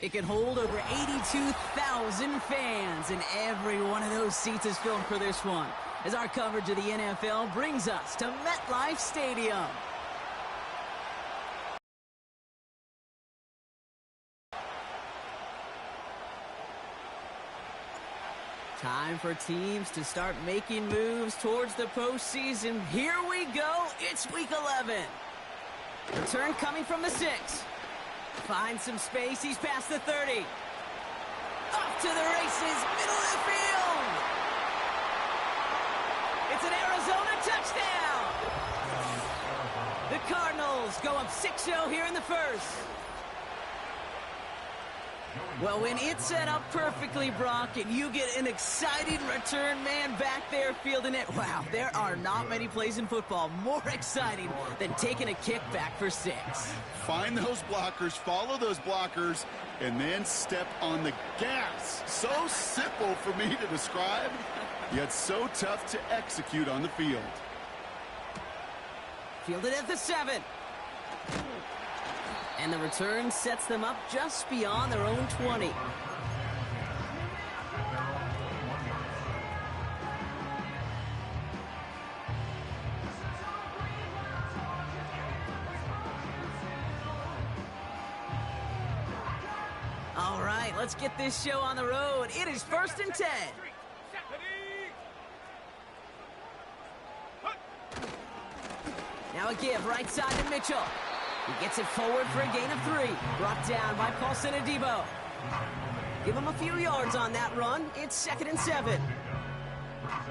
It can hold over 82,000 fans, and every one of those seats is filled for this one, as our coverage of the NFL brings us to MetLife Stadium. Time for teams to start making moves towards the postseason. Here we go. It's Week 11. Return coming from the 6. Finds some space. He's past the 30. Off to the races. Middle of the field. It's an Arizona touchdown. The Cardinals go up 6-0 here in the first. Well, when it's set up perfectly, Brock, and you get an exciting return man back there fielding it, wow, there are not many plays in football more exciting than taking a kick back for 6. Find those blockers, follow those blockers, and then step on the gas. So simple for me to describe, yet so tough to execute on the field. Fielded at the 7. And the return sets them up just beyond their own 20. All right, let's get this show on the road. It is 1st and 10. Now a give right side to Mitchell. He gets it forward for a gain of 3. Brought down by Paulson Adebo. Give him a few yards on that run. It's 2nd and 7.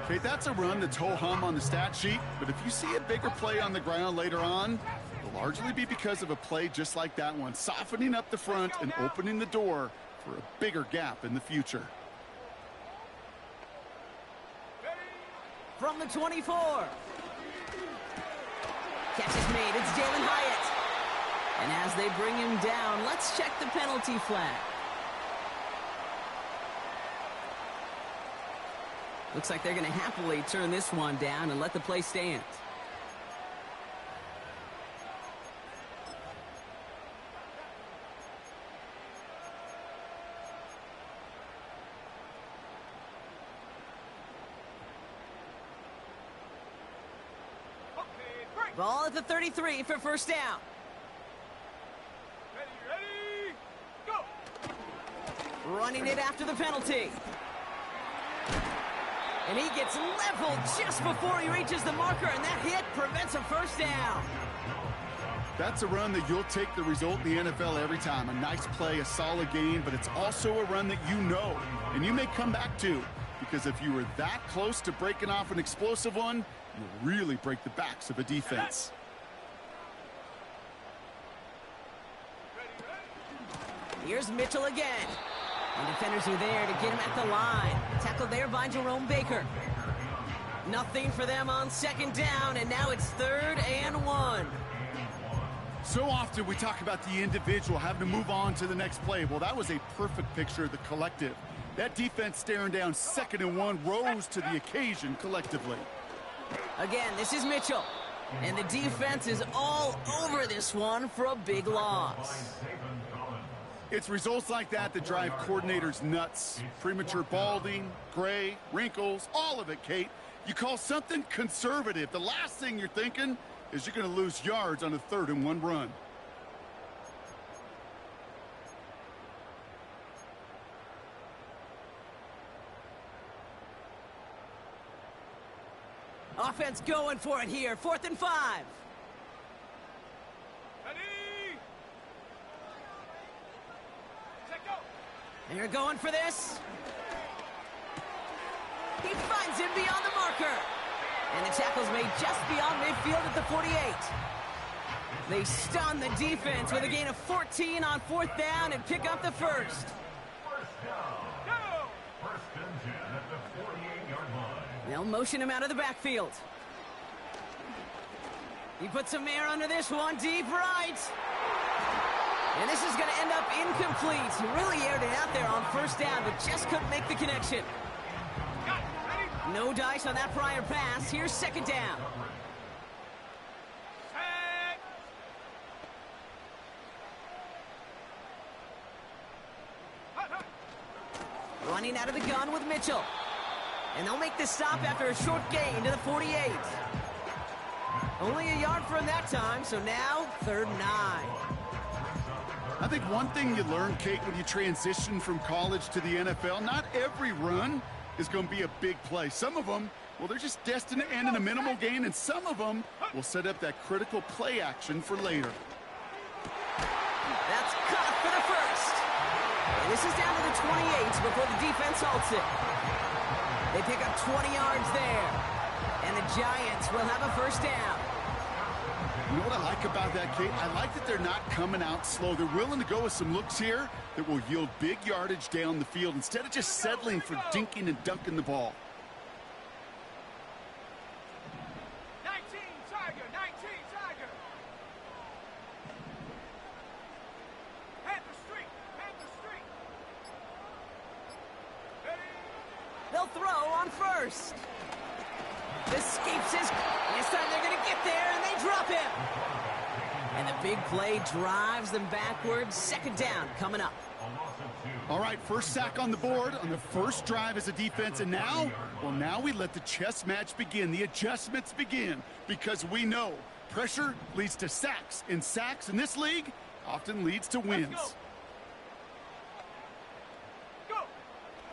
Okay, that's a run that's ho-hum on the stat sheet, but if you see a bigger play on the ground later on, it'll largely be because of a play just like that one, softening up the front and opening the door for a bigger gap in the future. From the 24. Catch is made. It's Jalen Hyatt. And as they bring him down, let's check the penalty flag. Looks like they're going to happily turn this one down and let the play stand. Ball at the 33 for first down. Ready, go! Running it after the penalty. And he gets leveled just before he reaches the marker, and that hit prevents a first down. That's a run that you'll take the result in the NFL every time. A nice play, a solid gain, but it's also a run that you know, and you may come back to, because if you were that close to breaking off an explosive one, you'll really break the backs of a defense. Here's Mitchell again. And defenders are there to get him at the line. Tackled there by Jerome Baker. Nothing for them on second down, and now it's 3rd and 1. So often we talk about the individual having to move on to the next play. Well, that was a perfect picture of the collective. That defense staring down 2nd and 1 rose to the occasion collectively. Again, this is Mitchell. And the defense is all over this one for a big loss. It's results like that that drive coordinators nuts. Premature balding, gray, wrinkles, all of it, Kate. You call something conservative. The last thing you're thinking is you're going to lose yards on a 3rd and 1 run. Offense going for it here. 4th and 5. Ready, set, go! They're going for this. He finds him beyond the marker. And the tackle's made just beyond midfield at the 48. They stun the defense with a gain of 14 on 4th down and pick up the first. They'll motion him out of the backfield. He puts some air under this one, deep right. And this is going to end up incomplete. He really aired it out there on 1st down, but just couldn't make the connection. No dice on that prior pass. Here's 2nd down. Running out of the gun with Mitchell. And they'll make the stop after a short gain to the 48. Only a yard from that time, so now 3rd and 9. I think one thing you learn, Kate, when you transition from college to the NFL, not every run is going to be a big play. Some of them, well, they're just destined to end in a minimal gain, and some of them will set up that critical play action for later. That's caught for the first. And this is down to the 28 before the defense halts it. They pick up 20 yards there. And the Giants will have a 1st down. You know what I like about that, Kate? I like that they're not coming out slow. They're willing to go with some looks here that will yield big yardage down the field instead of just settling for dinking and dunking the ball. 19 Tiger, 19 Tiger. Panther Street, Panther Street. Ready? They'll throw on 1st. Escapes his... This time they're going to get there, and they drop him. And the big play drives them backwards. 2nd down coming up. All right, first sack on the board on the first drive as a defense. And now, well, now we let the chess match begin. The adjustments begin because we know pressure leads to sacks. And sacks in this league often leads to wins. Go.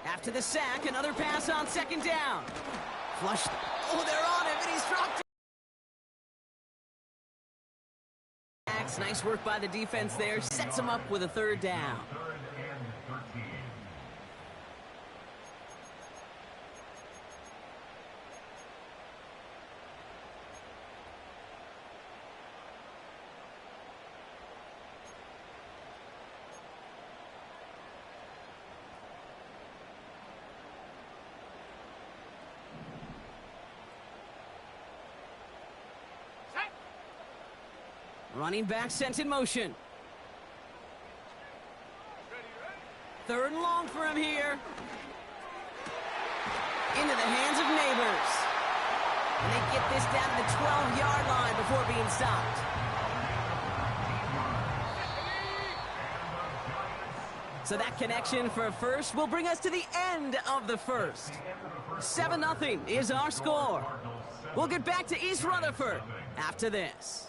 After the sack, another pass on 2nd down. Flushed. Oh, they're on him, and he's dropped it. Nice work by the defense there. Sets him up with a 3rd down. Running back sent in motion. Ready, 3rd and long for him here. Into the hands of Neighbors. And they get this down to the 12-yard line before being stopped. So that connection for a first will bring us to the end of the first. 7-0 is our score. We'll get back to East Rutherford after this.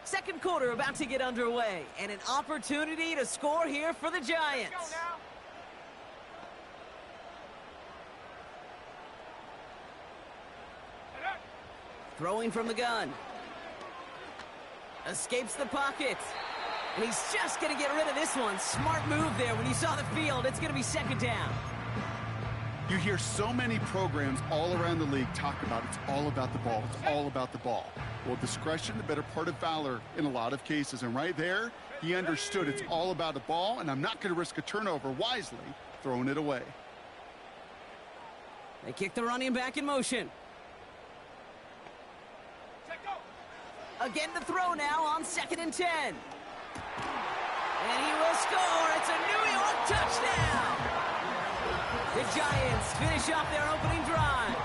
Second quarter about to get underway, and an opportunity to score here for the Giants. Throwing from the gun. Escapes the pocket. And he's just going to get rid of this one. Smart move there when you saw the field. It's going to be 2nd down. You hear so many programs all around the league talk about it's all about the ball. It's all about the ball. Well, discretion, the better part of valor in a lot of cases. And right there, he understood it's all about the ball, and I'm not going to risk a turnover, wisely throwing it away. They kick the running back in motion. Again to throw now on 2nd and 10. And he will score. It's a New York touchdown. The Giants finish off their opening drive.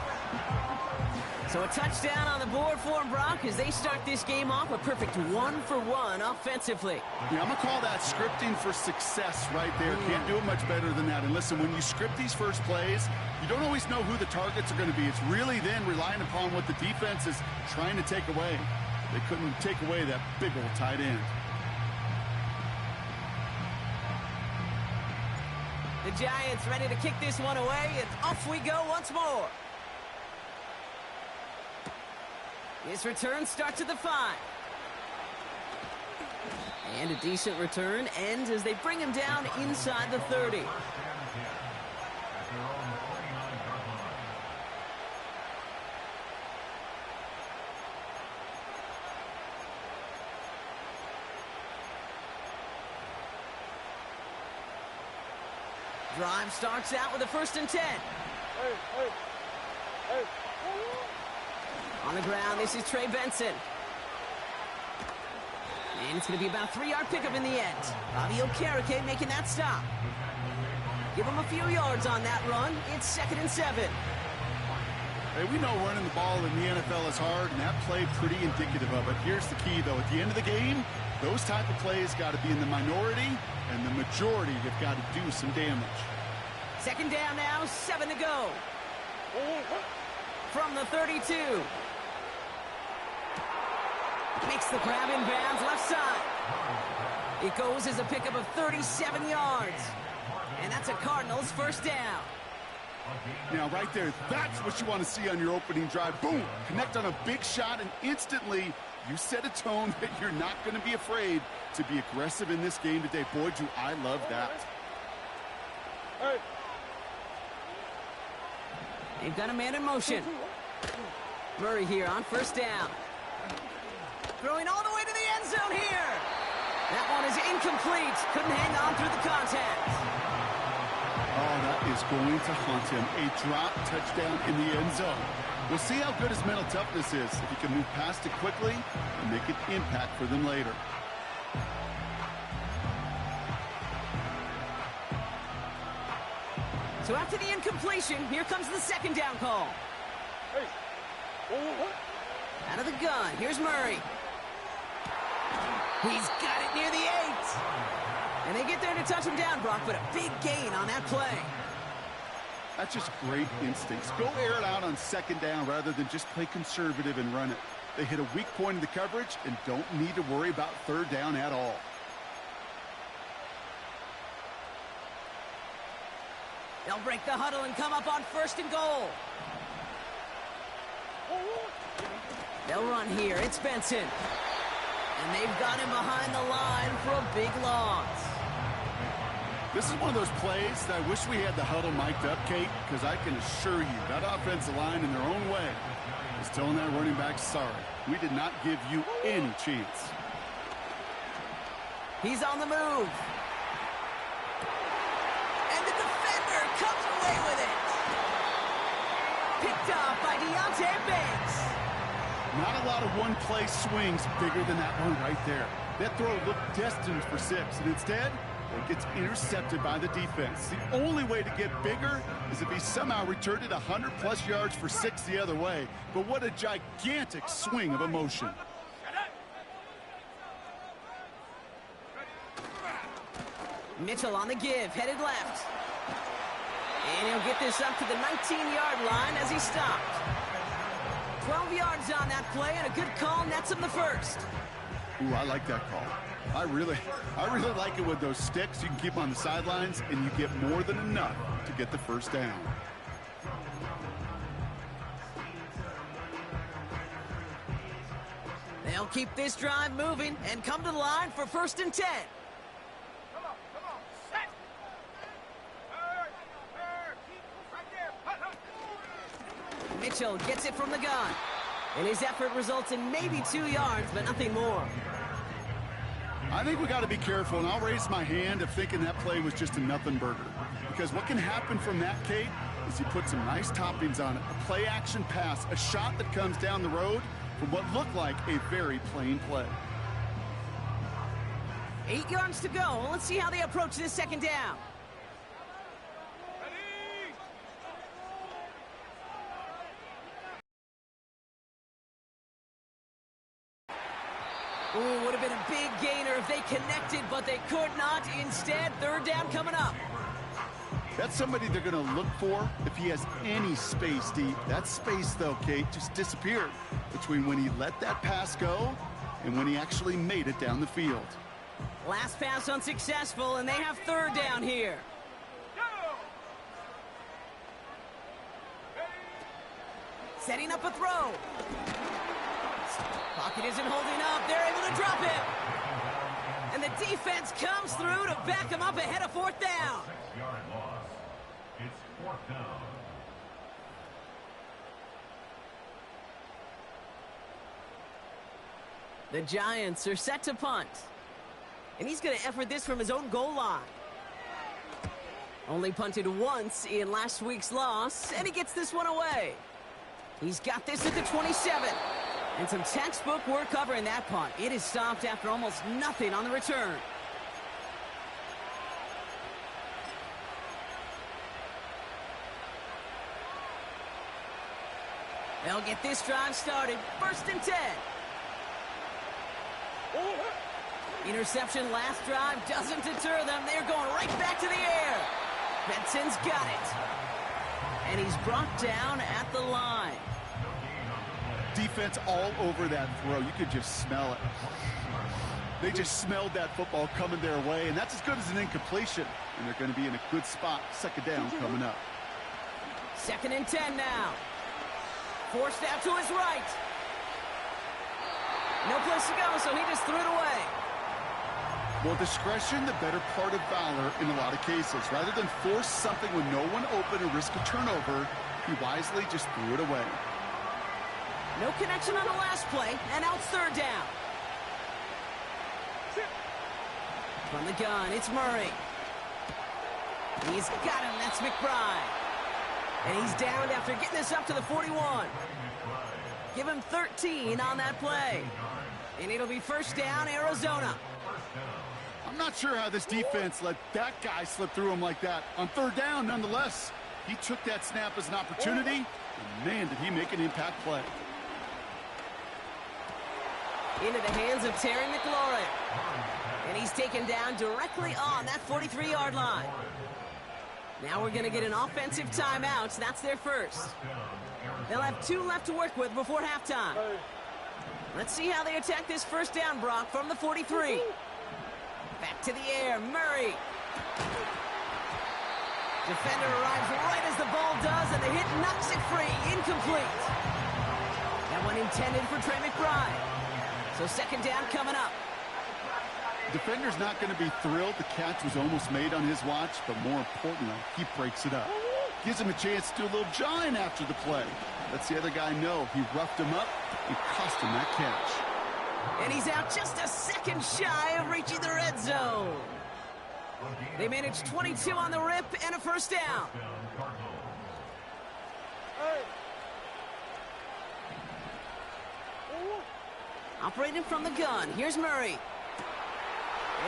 So a touchdown on the board for them, Brock, as they start this game off a perfect 1-for-1 offensively. Yeah, I'm going to call that scripting for success right there. Can't do it much better than that. And listen, when you script these first plays, you don't always know who the targets are going to be. It's really then relying upon what the defense is trying to take away. They couldn't take away that big old tight end. The Giants ready to kick this one away, and off we go once more. His return starts at the 5. And a decent return ends as they bring him down inside the 30. Drive starts out with a 1st and 10. On the ground, this is Trey Benson. And it's going to be about a 3-yard pickup in the end. Bobby Okereke making that stop. Give him a few yards on that run. It's 2nd and 7. Hey, we know running the ball in the NFL is hard, and that play pretty indicative of it. Here's the key, though. At the end of the game, those type of plays got to be in the minority, and the majority have got to do some damage. 2nd down now, 7 to go. From the 32. Makes the grab in bounds left side. It goes as a pickup of 37 yards. And that's a Cardinals 1st down. Now, right there, that's what you want to see on your opening drive. Boom! Connect on a big shot, and instantly you set a tone that you're not going to be afraid to be aggressive in this game today. Boy, do I love that. They've got a man in motion. Murray here on 1st down. Throwing all the way to the end zone here. That one is incomplete. Couldn't hang on through the contact. Oh, that is going to haunt him. A drop touchdown in the end zone. We'll see how good his mental toughness is, if he can move past it quickly and make an impact for them later. So after the incompletion, here comes the 2nd down call. Out of the gun, here's Murray. He's got it near the 8. And they get there to touch him down, Brock, but a big gain on that play. That's just great instincts. Go air it out on 2nd down rather than just play conservative and run it. They hit a weak point in the coverage and don't need to worry about 3rd down at all. They'll break the huddle and come up on 1st and goal. They'll run here. It's Benson. And they've got him behind the line for a big loss. This is one of those plays that I wish we had the huddle mic'd up, Kate, because I can assure you that offensive line in their own way is telling that running back, sorry, we did not give you any chance. He's on the move. And the defender comes away with it. Picked up by Deontay Banks. Not a lot of one-play swings bigger than that one right there. That throw looked destined for 6, and instead, it gets intercepted by the defense. The only way to get bigger is if he somehow returned it 100-plus yards for 6 the other way. But what a gigantic swing of emotion. Mitchell on the give, headed left. And he'll get this up to the 19-yard line as he stopped. 12 yards on that play, and a good call nets him the 1st. Ooh, I like that call. I really like it with those sticks. You can keep on the sidelines, and you get more than enough to get the 1st down. They'll keep this drive moving and come to the line for 1st and 10. Come on, set. Right there. Mitchell gets it from the gun. And his effort results in maybe 2 yards, but nothing more. I think we got to be careful, and I'll raise my hand of thinking that play was just a nothing burger. Because what can happen from that, Kate, is you put some nice toppings on it. A play-action pass, a shot that comes down the road from what looked like a very plain play. 8 yards to go. Let's see how they approach this 2nd down. Ooh, would have been a big gainer if they connected, but they could not. Instead, 3rd down coming up. That's somebody they're going to look for if he has any space deep. That space, though, Kate, just disappeared between when he let that pass go and when he actually made it down the field. Last pass unsuccessful, and they have 3rd down here. Setting up a throw. Pocket isn't holding up. They're able to drop him. And the defense comes through to back him up ahead of fourth down. 6-yard loss. It's fourth down. The Giants are set to punt. And he's going to effort this from his own goal line. Only punted once in last week's loss, and he gets this one away. He's got this at the 27. And some textbook work covering that punt. It is stopped after almost nothing on the return. They'll get this drive started. 1st and 10. Interception last drive doesn't deter them. They're going right back to the air. Benson's got it. And he's brought down at the line. Defense all over that throw. You could just smell it. They just smelled that football coming their way, and that's as good as an incompletion. And they're going to be in a good spot. 2nd down coming up. 2nd and 10 now. Forced out to his right. No place to go, so he just threw it away. Well, discretion, the better part of valor in a lot of cases. Rather than force something when no one open and risk a turnover, he wisely just threw it away. No connection on the last play, and now it's 3rd down. From the gun, it's Murray. He's got him, that's McBride. And he's downed after getting this up to the 41. Give him 13 on that play. And it'll be 1st down, Arizona. I'm not sure how this defense let that guy slip through him like that. On 3rd down, nonetheless, he took that snap as an opportunity, and man, did he make an impact play. Into the hands of Terry McLaurin. And he's taken down directly on that 43-yard line. Now we're going to get an offensive timeout. That's their first. They'll have 2 left to work with before halftime. Let's see how they attack this 1st down, Brock, from the 43. Back to the air, Murray. Defender arrives right as the ball does, and the hit knocks it free. Incomplete. That one intended for Trey McBride. So 2nd down coming up. Defender's not going to be thrilled the catch was almost made on his watch, but more importantly, he breaks it up. Gives him a chance to do a little jawing after the play. Lets the other guy know he roughed him up and cost him that catch. And he's out just a second shy of reaching the red zone. They managed 22 on the rip and a 1st down. Operating from the gun, here's Murray.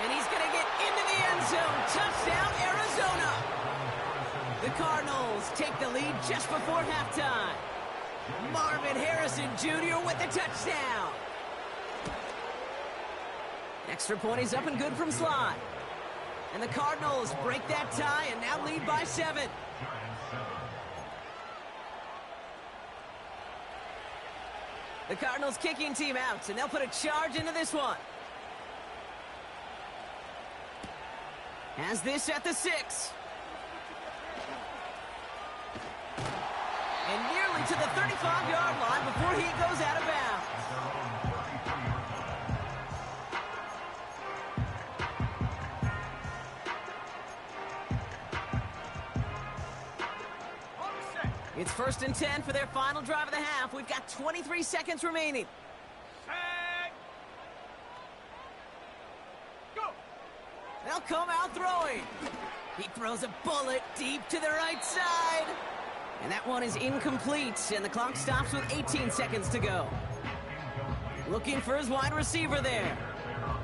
And he's going to get into the end zone. Touchdown, Arizona. The Cardinals take the lead just before halftime. Marvin Harrison Jr. with the touchdown. Extra point is up and good from slot. And the Cardinals break that tie and now lead by 7. The Cardinals kicking team out, and they'll put a charge into this one. Has this at the 6. And nearly to the 35-yard line before he goes out of bounds. It's 1st and 10 for their final drive of the half. We've got 23 seconds remaining. Set. Go. They'll come out throwing. He throws a bullet deep to the right side. And that one is incomplete, and the clock stops with 18 seconds to go. Looking for his wide receiver there.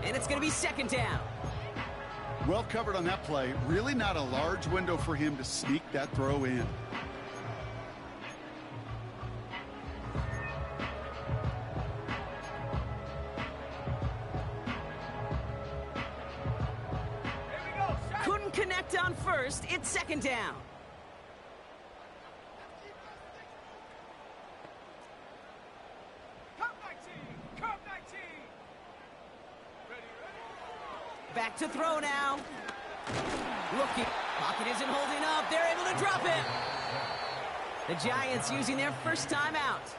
And it's going to be 2nd down. Well covered on that play. Really not a large window for him to sneak that throw in. Connect on 1st, it's 2nd down. Come 19. Come 19. Ready. Back to throw now. Looking. Pocket isn't holding up. They're able to drop it. The Giants using their first timeout.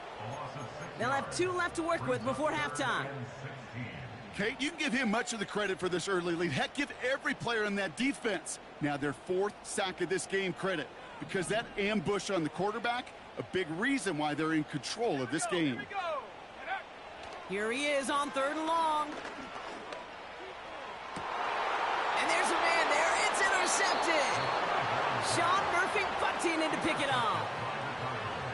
They'll have 2 left to work with before halftime. Kate, you can give him much of the credit for this early lead. Heck, give every player in that defense now their 4th sack of this game credit, because that ambush on the quarterback, a big reason why they're in control of this game. Here he is on 3rd and long. And there's a man there. It's intercepted. Sean Murphy bunting in to pick it off.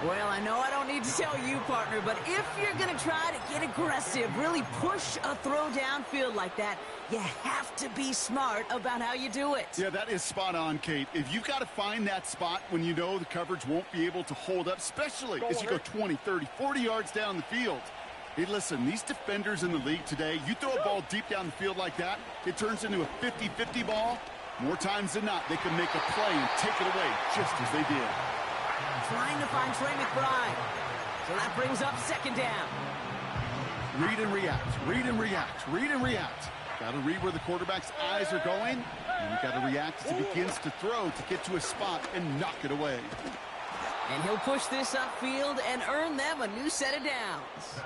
Well, I know I don't need to tell you, partner, but if you're going to try to get aggressive, really push a throw downfield like that, you have to be smart about how you do it. Yeah, that is spot on, Kate. If you've got to find that spot when you know the coverage won't be able to hold up, especially as you go 20, 30, 40 yards down the field. Hey, listen, these defenders in the league today, you throw a ball deep down the field like that, it turns into a 50-50 ball. More times than not, they can make a play and take it away just as they did. Trying to find Trey McBride. So that brings up 2nd down. Read and react, read and react, read and react. Got to read where the quarterback's eyes are going, and you got to react as he begins to throw to get to a spot and knock it away. And he'll push this upfield and earn them a new set of downs.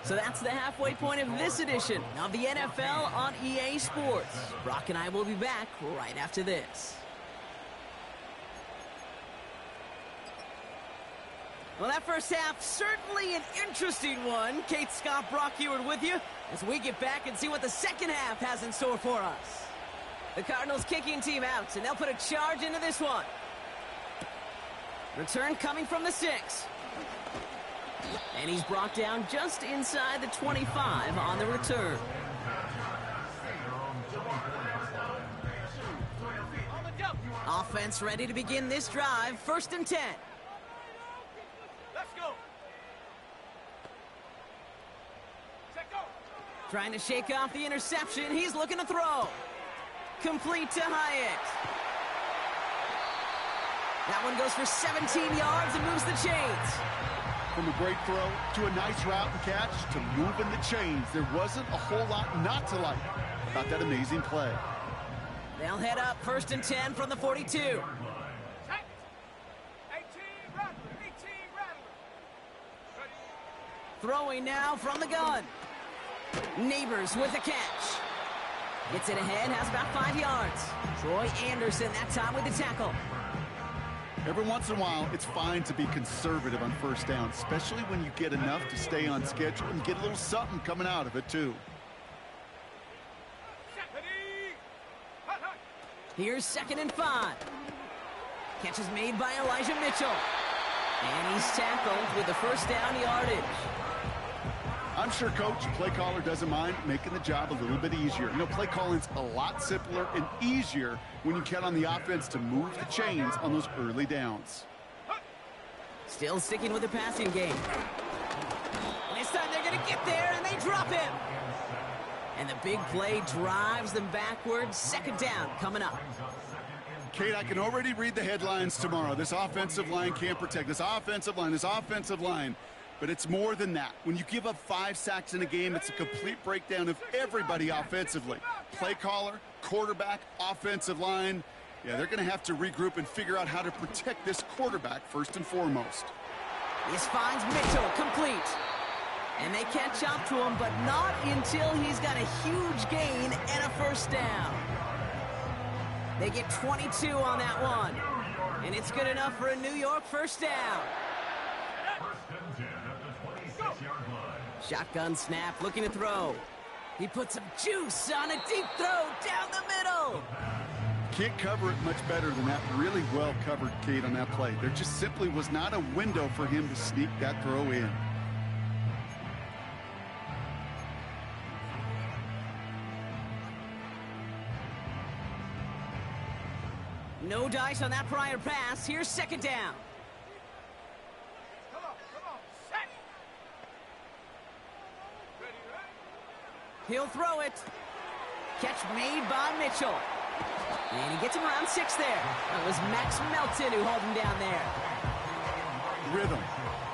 So that's the halfway point of this edition of the NFL on EA Sports. Brock and I will be back right after this. Well, that first half, certainly an interesting one. Kate, Scott, Brock Ewart with you as we get back and see what the second half has in store for us. The Cardinals kicking team out, and they'll put a charge into this one. Return coming from the 6. And he's brought down just inside the 25 on the return. Offense ready to begin this drive. 1st and 10. Let's go. Set go. Trying to shake off the interception. He's looking to throw. Complete to Hyatt. That one goes for 17 yards and moves the chains. From a great throw to a nice route and catch to moving the chains, there wasn't a whole lot not to like about that amazing play. They'll head up 1st and 10 from the 42. 18 Rattler. 18 Rattler. Ready. Throwing now from the gun. Neighbors with the catch. Gets it ahead, has about 5 yards. Troy Anderson that time with the tackle. Every once in a while, it's fine to be conservative on 1st down, especially when you get enough to stay on schedule and get a little something coming out of it, too. Ready. Hut, hut. Here's 2nd and 5. Catch is made by Elijah Mitchell. And he's tackled with the 1st down yardage. I'm sure Coach, play caller, doesn't mind making the job a little bit easier. You know, play calling's a lot simpler and easier when you count on the offense to move the chains on those early downs. Still sticking with the passing game. This time they're going to get there, and they drop him. And the big play drives them backwards. 2nd down coming up. Kate, I can already read the headlines tomorrow. This offensive line can't protect. This offensive line. But it's more than that. When you give up 5 sacks in a game, it's a complete breakdown of everybody offensively. Play caller, quarterback, offensive line. Yeah, they're going to have to regroup and figure out how to protect this quarterback first and foremost. This finds Mitchell complete. And they catch up to him, but not until he's got a huge gain and a 1st down. They get 22 on that one. And it's good enough for a New York 1st down. Shotgun snap, looking to throw. He puts some juice on a deep throw down the middle. Can't cover it much better than that. Really well covered, Kate, on that play. There just simply was not a window for him to sneak that throw in. No dice on that prior pass. Here's 2nd down. Come on. Set. Ready. He'll throw it. Catch made by Mitchell. And he gets him around 6 there. That was Max Melton who hauled him down there. Rhythm.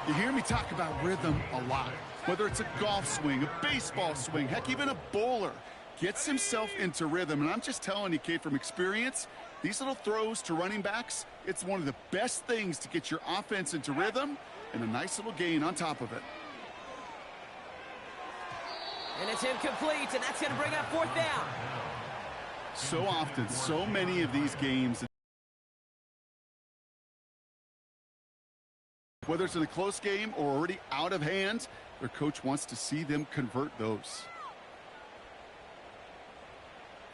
You hear me talk about rhythm a lot. Whether it's a golf swing, a baseball swing, heck, even a bowler gets himself into rhythm. And I'm just telling you, Kate, from experience, these little throws to running backs, it's one of the best things to get your offense into rhythm and a nice little gain on top of it. And it's incomplete, and that's going to bring up fourth down. So often, so many of these games, whether it's in a close game or already out of hand, their coach wants to see them convert those.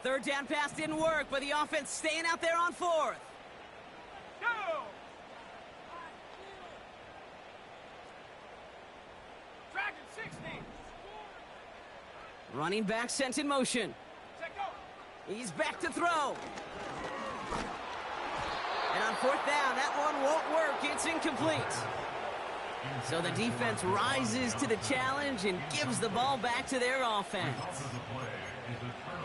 Third down pass didn't work, but the offense staying out there on fourth. Go! Dragon 60. Running back sent in motion. Set go. He's back to throw. And on fourth down, that one won't work. It's incomplete. So the defense rises to the challenge and gives the ball back to their offense.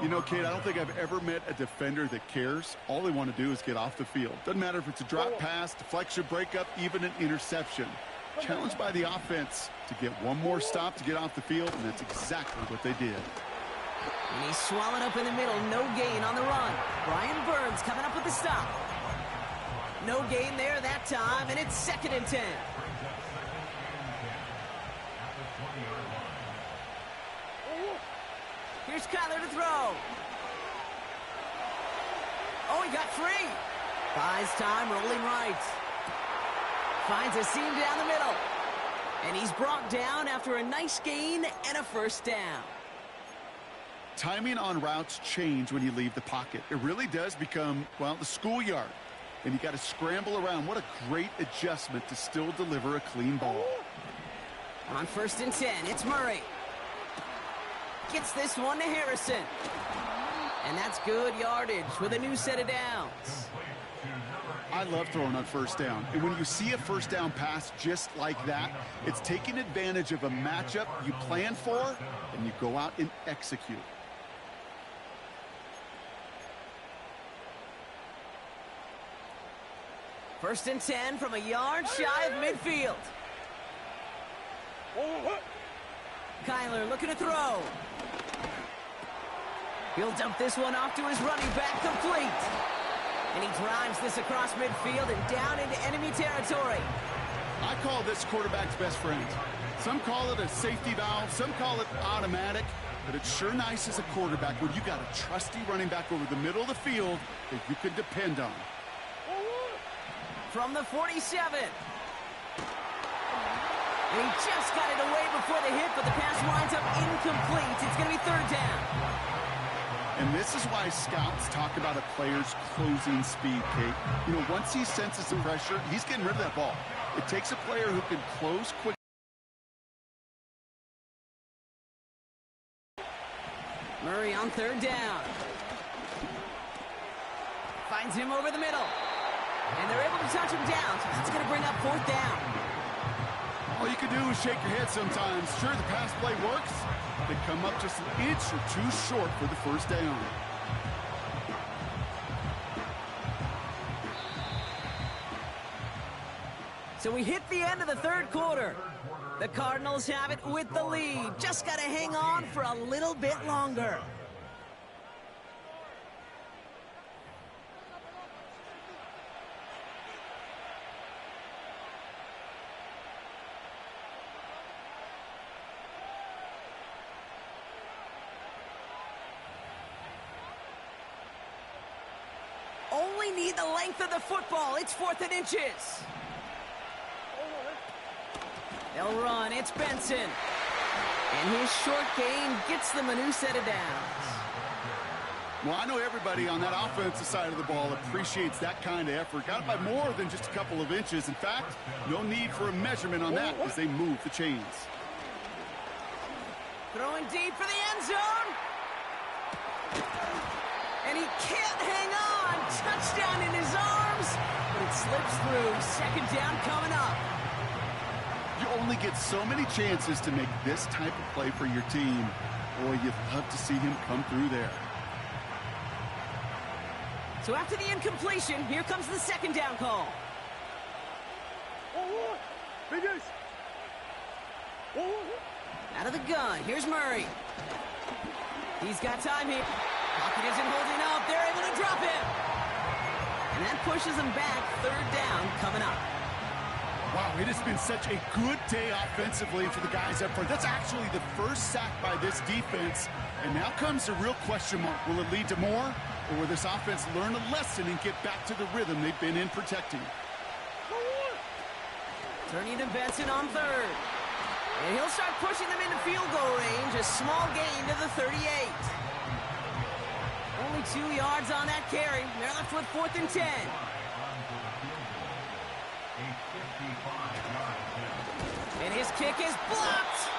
You know, Kate, I don't think I've ever met a defender that cares. All they want to do is get off the field. Doesn't matter if it's a drop pass, deflection, breakup, even an interception. Challenged by the offense to get one more stop to get off the field, and that's exactly what they did. And he's swallowed up in the middle. No gain on the run. Brian Burns coming up with the stop. No gain there that time, and it's 2nd and 10. Here's Kyler to throw. Oh, he got free. Buys time, rolling right. Finds a seam down the middle. And he's brought down after a nice gain and a first down. Timing on routes change when you leave the pocket. It really does become, well, the schoolyard. And you got to scramble around. What a great adjustment to still deliver a clean ball. On 1st and 10, it's Murray. Gets this one to Harrison. And that's good yardage with a new set of downs. I love throwing on first down. And when you see a first down pass just like that, it's taking advantage of a matchup you plan for, and you go out and execute. First and 10 from a yard shy of midfield. Kyler looking to throw. He'll dump this one off to his running back, complete. And he drives this across midfield and down into enemy territory. I call this quarterback's best friend. Some call it a safety valve, some call it automatic, but it's sure nice as a quarterback when you got a trusty running back over the middle of the field that you can depend on. From the 47. And he just got it away before the hit, but the pass winds up incomplete. It's going to be 3rd down. And this is why scouts talk about a player's closing speed, Kate. You know, once he senses the pressure, he's getting rid of that ball. It takes a player who can close quick. Murray on 3rd down. Finds him over the middle. And they're able to touch him down, so that's going to bring up 4th down. All you can do is shake your head sometimes. Sure, the pass play works. They come up just an inch or two short for the first down. So we hit the end of the 3rd quarter. The Cardinals have it with the lead. Just got to hang on for a little bit longer. Only need the length of the football. It's 4th and inches. They'll run. It's Benson. And his short gain gets them a new set of downs. Well, I know everybody on that offensive side of the ball appreciates that kind of effort. Got it by more than just a couple of inches. In fact, no need for a measurement on that as they move the chains. Throwing deep for the end zone. And he can't hang on. Touchdown in his arms. But it slips through. 2nd down coming up. You only get so many chances to make this type of play for your team. Boy, you'd love to see him come through there. So after the incompletion, here comes the 2nd down call. Out of the gun, here's Murray. He's got time here. Pocket isn't holding up. They're able to drop him. And that pushes them back. 3rd down coming up. Wow, it has been such a good day offensively for the guys up front. That's actually the first sack by this defense. And now comes the real question mark. Will it lead to more? Or will this offense learn a lesson and get back to the rhythm they've been in protecting? Turning to Benson on third. And he'll start pushing them into field goal range. A small gain to the 38. Only 2 yards on that carry. They're left with 4th and 10. And his kick is blocked.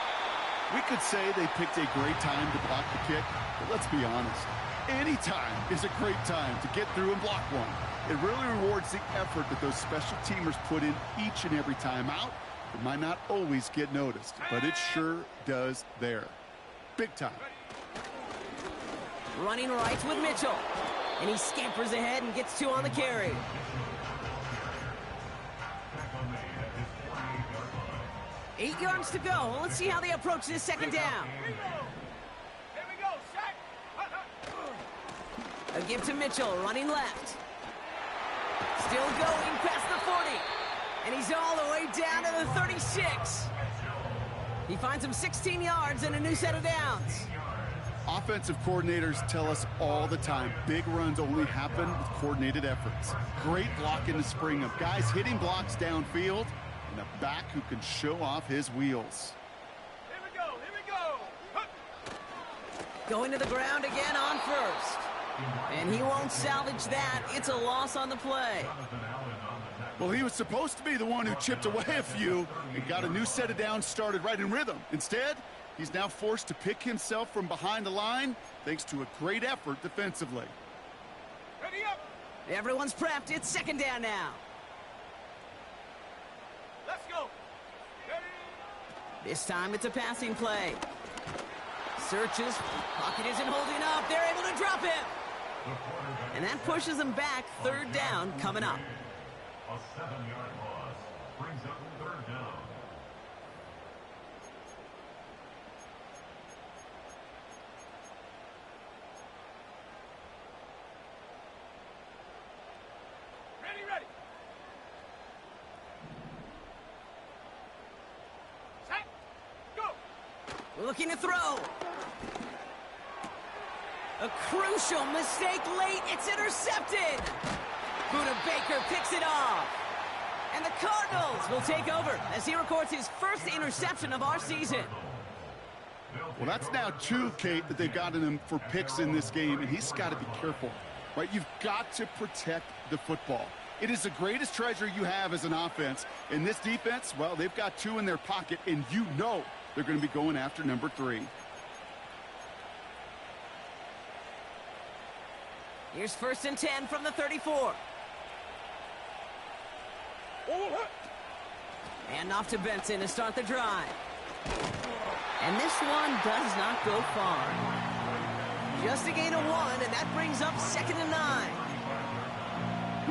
We could say they picked a great time to block the kick, but let's be honest. Any time is a great time to get through and block one. It really rewards the effort that those special teamers put in each and every time out. It might not always get noticed, but it sure does there. Big time. Running right with Mitchell. And he scampers ahead and gets 2 on the carry. Eight yards to go. Let's see how they approach this second down. Here we go, sack. A give to Mitchell, running left. Still going past the 40. And he's all the way down to the 36. He finds him 16 yards and a new set of downs. Offensive coordinators tell us all the time, big runs only happen with coordinated efforts. Great block in the spring of guys hitting blocks downfield, and a back who can show off his wheels. Here we go, here we go. Huh. Going to the ground again on first. And he won't salvage that. It's a loss on the play. Well, he was supposed to be the one who chipped away a few and got a new set of downs started right in rhythm. Instead, he's now forced to pick himself from behind the line thanks to a great effort defensively. Ready up. Everyone's prepped. It's second down now. Let's go. Ready. This time it's a passing play. Searches. Pocket isn't holding up. They're able to drop him. And that pushes them back. Third down coming up. A 7-yard loss brings up third down. Ready, ready. Set. Go. Looking to throw. A crucial mistake late. It's intercepted. Buda Baker picks it off. And the Cardinals will take over as he records his first interception of our season. Well, that's now 2, Kate, that they've gotten him for picks in this game, and he's got to be careful, right? You've got to protect the football. It is the greatest treasure you have as an offense. And this defense, well, they've got 2 in their pocket, and you know they're going to be going after number 3. Here's 1st and 10 from the 34. And off to Benson to start the drive. And this one does not go far. Just a gain of 1, and that brings up 2nd and 9.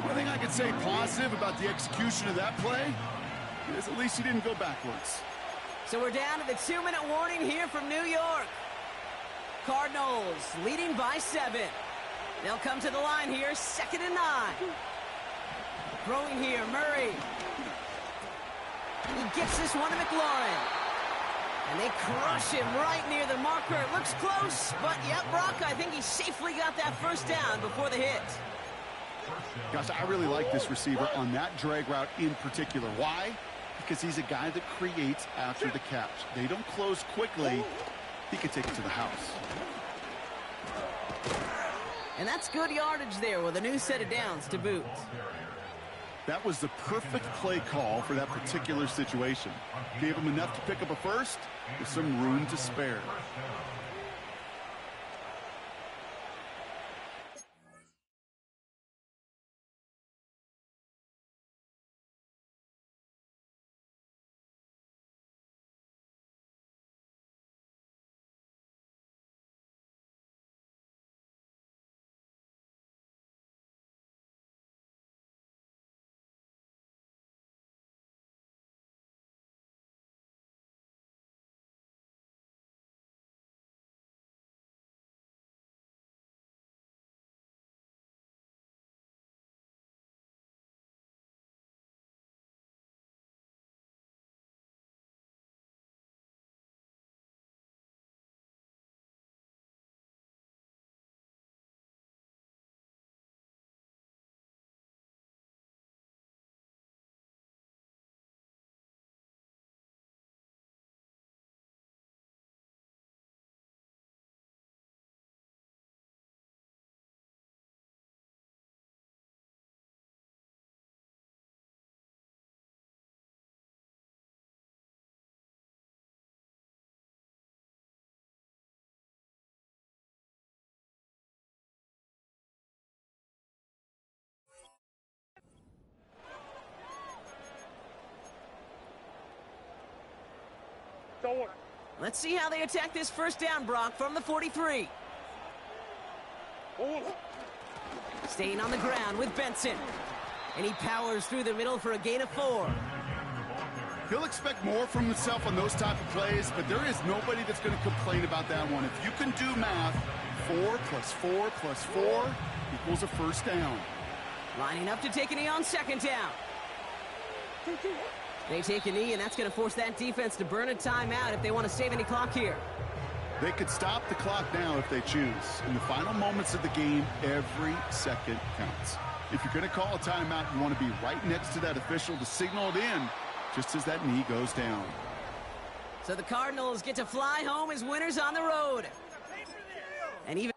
One thing I can say positive about the execution of that play is at least he didn't go backwards. So we're down to the 2-minute warning here from New York. Cardinals leading by 7. They'll come to the line here, 2nd and 9. Throwing here, Murray. He gets this one to McLaurin. And they crush him right near the marker. It looks close, but yep, Brock, I think he safely got that first down before the hit. Gosh, I really like this receiver on that drag route in particular. Why? Because he's a guy that creates after the catch. They don't close quickly. He can take it to the house. And that's good yardage there with a new set of downs to boot. That was the perfect play call for that particular situation. Gave him enough to pick up a first with some room to spare. Let's see how they attack this first down, Brock, from the 43. Staying on the ground with Benson. And he powers through the middle for a gain of 4. He'll expect more from himself on those type of plays, but there is nobody that's going to complain about that one. If you can do math, 4 plus 4 plus 4 equals a first down. Lining up to take a knee on second down. They take a knee, and that's going to force that defense to burn a timeout if they want to save any clock here. They could stop the clock now if they choose. In the final moments of the game, every second counts. If you're going to call a timeout, you want to be right next to that official to signal it in just as that knee goes down. So the Cardinals get to fly home as winners on the road. And even